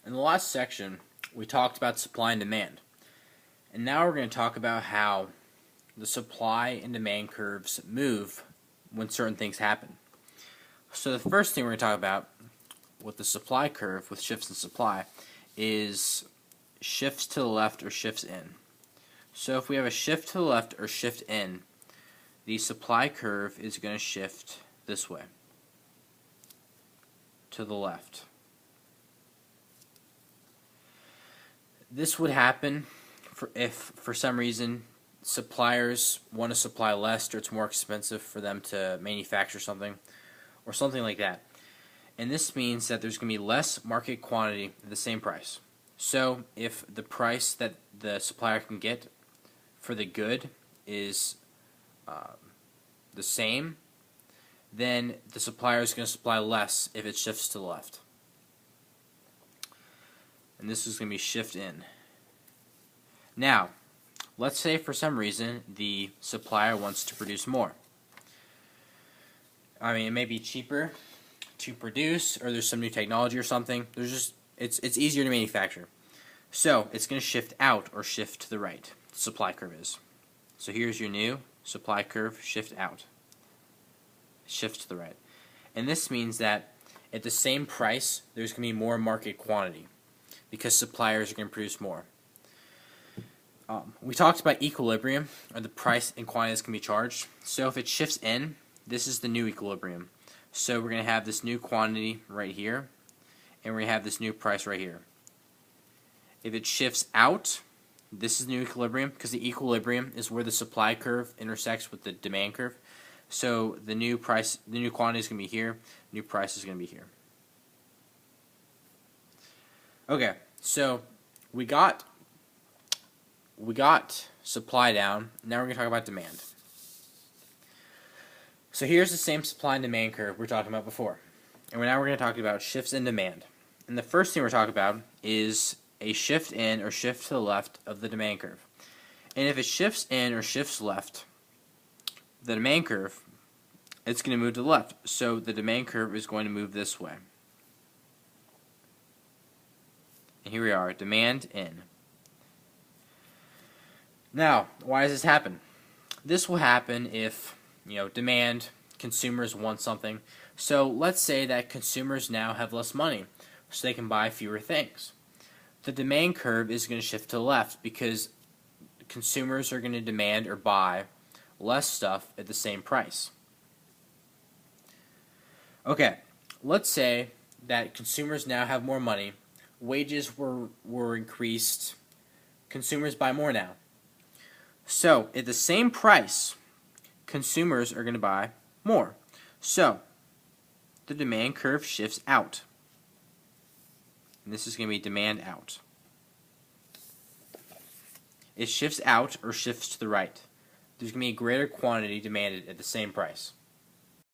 In the last section, we talked about supply and demand. And now we're going to talk about how the supply and demand curves move when certain things happen. So the first thing we're going to talk about with the supply curve, with shifts in supply, is shifts to the left or shifts in. So if we have a shift to the left or shift in, the supply curve is going to shift this way, to the left. This would happen if for some reason suppliers want to supply less, or it's more expensive for them to manufacture something, or something like that. And this means that there's going to be less market quantity at the same price. So if the price that the supplier can get for the good is the same, then the supplier is going to supply less if it shifts to the left. And this is going to be shift in. Now, let's say for some reason the supplier wants to produce more. I mean, it may be cheaper to produce, or there's some new technology or something. It's easier to manufacture. So it's going to shift out or shift to the right. The supply curve is. So here's your new supply curve, shift out. Shift to the right. And this means that at the same price, there's going to be more market quantity because suppliers are going to produce more. We talked about equilibrium, or the price and quantity that's going to be charged. So if it shifts in, this is the new equilibrium. So we're going to have this new quantity right here, and we're going to have this new price right here. If it shifts out, this is new equilibrium, because the equilibrium is where the supply curve intersects with the demand curve. So the new price, the new quantity is going to be here, new price is going to be here. Okay, so we got supply down. Now we're going to talk about demand. So here's the same supply and demand curve we were talking about before. And now we're going to talk about shifts in demand. And the first thing we're talking about is a shift in or shift to the left of the demand curve. And if it shifts in or shifts left, the demand curve, it's going to move to the left. So the demand curve is going to move this way. And here we are, demand in. Now, why does this happen? This will happen if, demand, consumers want something. So let's say that consumers now have less money, so they can buy fewer things. The demand curve is going to shift to the left because consumers are going to demand or buy less stuff at the same price. Okay, let's say that consumers now have more money, wages were increased, consumers buy more now. So, at the same price, consumers are going to buy more. So, the demand curve shifts out. And this is going to be demand out. It shifts out or shifts to the right. There's going to be a greater quantity demanded at the same price.